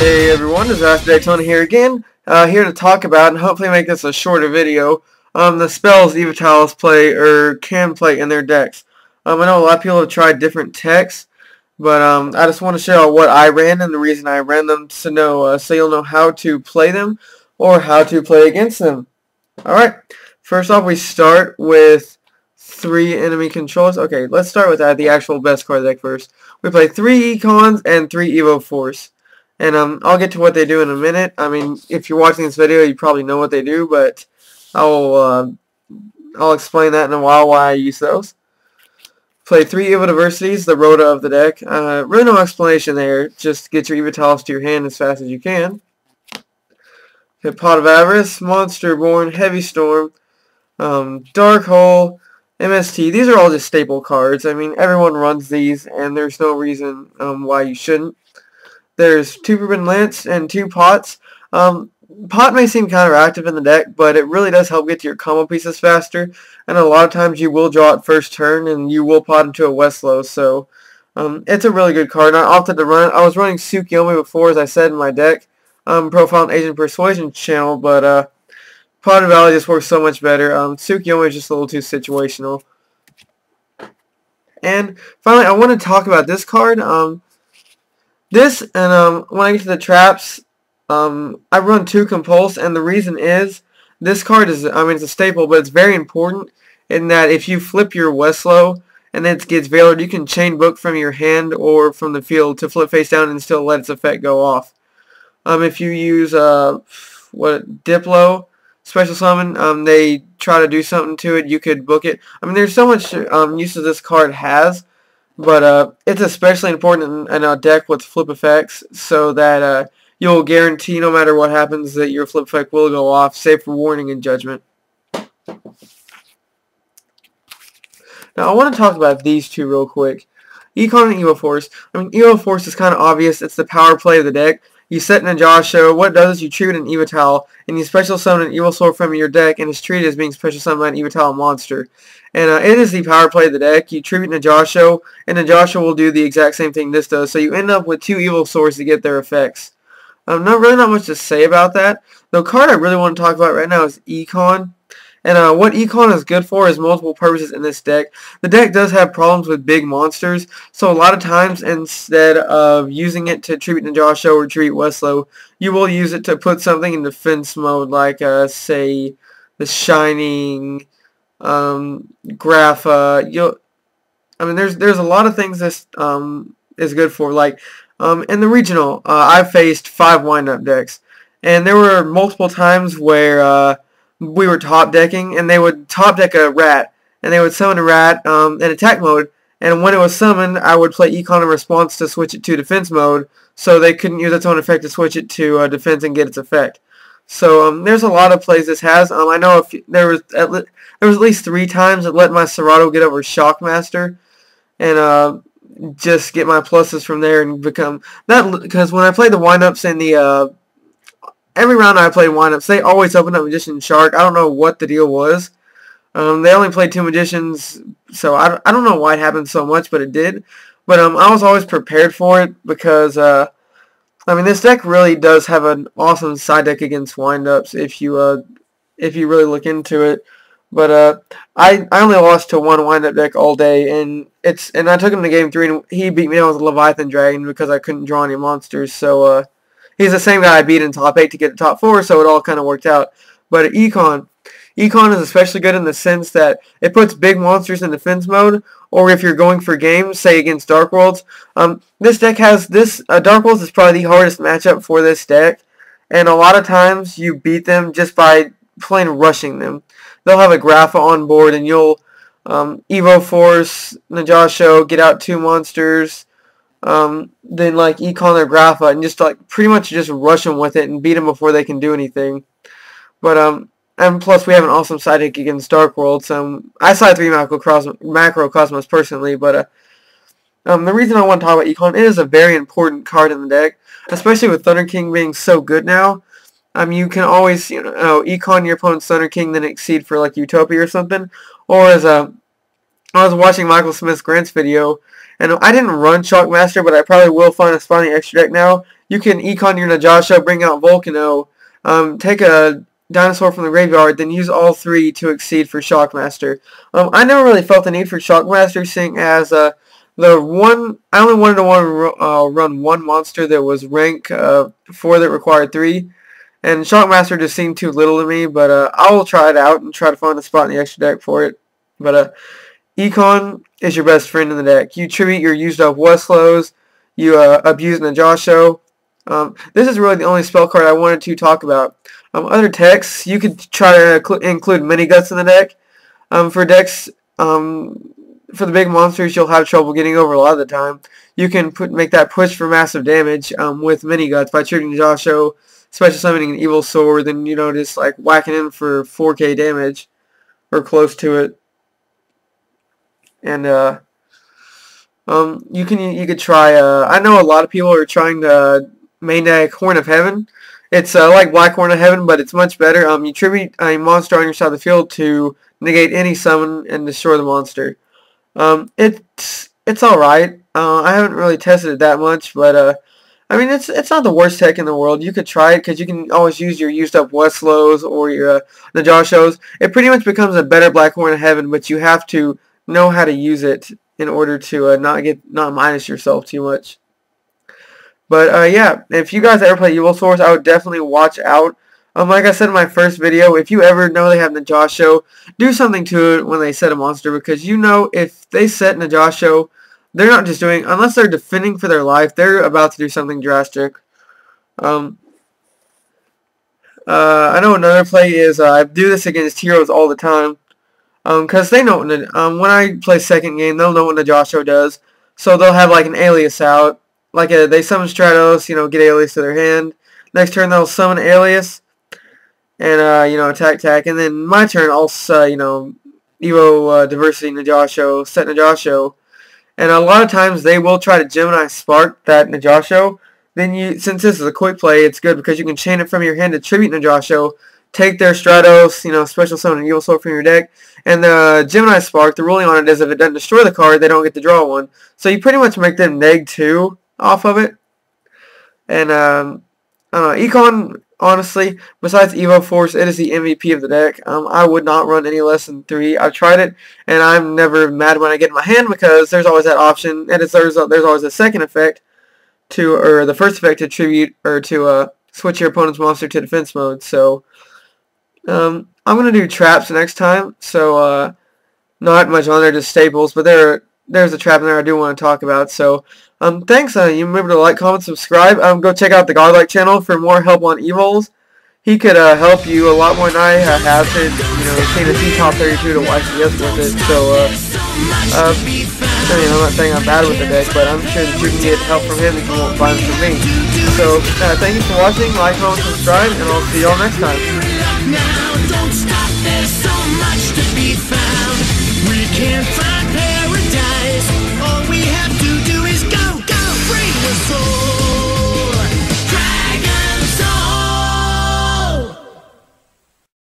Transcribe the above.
Hey everyone, this is Master Daytona here again, here to talk about and hopefully make this a shorter video, the spells evols play or can play in their decks. I know a lot of people have tried different techs, but I just want to show what I ran and the reason I ran them to know, so you'll know how to play them or how to play against them. Alright, first off we start with 3 enemy controls. Okay, let's start with the actual best card of the deck first. We play 3 Econs and 3 Evo Force. And I'll get to what they do in a minute. I mean, if you're watching this video, you probably know what they do, but I'll explain that in a while why I use those. Play 3 Evo Diversities, the Rota of the deck. Really no explanation there. Just get your evols to your hand as fast as you can. Okay, Pot of Avarice, Monster Born, Heavy Storm, Dark Hole, MST. These are all just staple cards. I mean, everyone runs these, and there's no reason why you shouldn't. There's 2 Forbidden Lance and 2 Pots. Pot may seem counteractive in the deck, but it really does help get to your combo pieces faster. And a lot of times you will draw it first turn, and you will pot into a Westlow. So it's a really good card. I opted to run it. I was running Tsukiyomi before, as I said in my deck, profile and Agent Persuasion channel, but Pot of Valley just works so much better. Tsukiyomi is just a little too situational. And finally, I want to talk about this card. This, and when I get to the traps, I run 2 Compulse, and the reason is, this card is, I mean, it's a staple, but it's very important in that if you flip your Westlow, and then it gets Veilered, you can chain book from your hand or from the field to flip face down and still let its effect go off. If you use, Diplo, Special Summon, they try to do something to it, you could book it. I mean, there's so much uses this card has. But it's especially important in a deck with flip effects so that you'll guarantee no matter what happens that your flip effect will go off, save for Warning and Judgment. Now I want to talk about these 2 real quick. Econ and Evo Force. I mean, Evo Force is kind of obvious. It's the power play of the deck. You set Najasho. What it does is you treat an Evotile, and you special summon an Evil Sword from your deck, and it's treated as being special summoned by an Evotile monster. And it is the power play of the deck. You tribute Najasho, and Najasho will do the exact same thing this does. So you end up with 2 Evil Swords to get their effects. Not much to say about that. The card I really want to talk about right now is Econ. And what Econ is good for is multiple purposes in this deck. The deck does have problems with big monsters, so a lot of times instead of using it to tribute Najasho or tribute Westlow, you will use it to put something in defense mode, like say the Shining, Grapha. I mean, there's a lot of things this is good for. Like in the regional, I've faced 5 wind-up decks, and there were multiple times where we were top decking, and they would top deck a rat, and they would summon a rat in attack mode, and when it was summoned, I would play Econ in response to switch it to defense mode, so they couldn't use its own effect to switch it to defense and get its effect. So there's a lot of plays this has. I know there was at least 3 times it let my Serato get over Shockmaster, and just get my pluses from there and become that, because when I played the windups in the every round I played windups, they always opened up Magician Shark. I don't know what the deal was. They only played 2 Magicians, so I don't know why it happened so much, but it did. But I was always prepared for it because I mean, this deck really does have an awesome side deck against windups if you really look into it. But I only lost to 1 windup deck all day, and I took him to game 3, and he beat me out with a Leviathan Dragon because I couldn't draw any monsters. So he's the same guy I beat in top 8 to get to top 4, so it all kind of worked out. But Econ is especially good in the sense that it puts big monsters in defense mode, or if you're going for games, say against Dark Worlds. This deck has this. Dark Worlds is probably the hardest matchup for this deck, and a lot of times you beat them just by plain rushing them. They'll have a Grapha on board, and you'll Evo Force, Najasho, get out 2 monsters, then like Econ their Grapha, and just like pretty much just rush them with it and beat them before they can do anything. But and plus we have an awesome side deck against Dark Worlds. I side 3 Macrocosmos personally, but the reason I want to talk about Econ, it is a very important card in the deck, especially with Thunder King being so good now. You can always, Econ your opponent's Thunder King, then exceed for like Utopia or something. Or as I was watching Michael Smith's Grants video, And I didn't run Shockmaster, but I probably will find a spot in the extra deck now. You can econ your Najasho, bring out Volcano, take a dinosaur from the graveyard, then use all 3 to exceed for Shockmaster. I never really felt the need for Shockmaster, seeing as I only wanted to run 1 monster that was rank 4 that required 3. And Shockmaster just seemed too little to me, but I will try it out and try to find a spot in the extra deck for it. But Econ is your best friend in the deck. You tribute your used up Westlows, you abuse Najasho. This is really the only spell card I wanted to talk about. Other decks, you could try to include mini guts in the deck. For decks, for the big monsters, you'll have trouble getting over a lot of the time. You can make that push for massive damage with mini guts by tributing Najasho, special summoning an Evil Sword, and just like whacking in for 4k damage or close to it. And you could try. I know a lot of people are trying to main deck Horn of Heaven. It's like Black Horn of Heaven, but it's much better. You tribute a monster on your side of the field to negate any summon and destroy the monster. It's all right. I haven't really tested it that much, but I mean, it's not the worst tech in the world. You could try it because you can always use your used up Westlows or your Najashos. It pretty much becomes a better Black Horn of Heaven, but you have to know how to use it in order to not minus yourself too much. But yeah, if you guys ever play Evil Source, I would definitely watch out. Like I said in my first video, if you ever know they have Najasho, do something to it when they set a monster, because if they set Najasho, they're not just doing, unless they're defending for their life, they're about to do something drastic. I know another play is, I do this against heroes all the time, because they know, when I play second game, they'll know what Najasho does, so they'll have like an Alias out, like they summon Stratos, get Alias to their hand, next turn they'll summon Alias, and, attack, and then my turn, I'll, Evo, Diversity Najasho, set Najasho. And a lot of times they will try to Gemini Spark that Najasho. Then since this is a quick play, it's good because you can chain it from your hand to tribute Najasho, take their Stratos, special summon an Evil Sword from your deck, and the Gemini Spark, the ruling on it is if it doesn't destroy the card, they don't get to draw one. So you pretty much make them -2 off of it. And I don't know, Econ, honestly, besides Evo Force, it is the MVP of the deck. I would not run any less than 3. I've tried it, and I'm never mad when I get in my hand because there's always that option, and there's always a second effect or the first effect to tribute or to switch your opponent's monster to defense mode. So I'm gonna do traps next time. So not much on there, just staples, but there's a trap in there I do want to talk about. So thanks. You remember to like, comment, subscribe. Go check out the Godlike channel for more help on Evols. He could help you a lot more than I have to, obtain a top 32 to YCS with it. So I'm not saying I'm bad with the deck, but I'm sure that you can get help from him if you won't find it from me. So thank you for watching. Like, comment, subscribe, and I'll see y'all next time.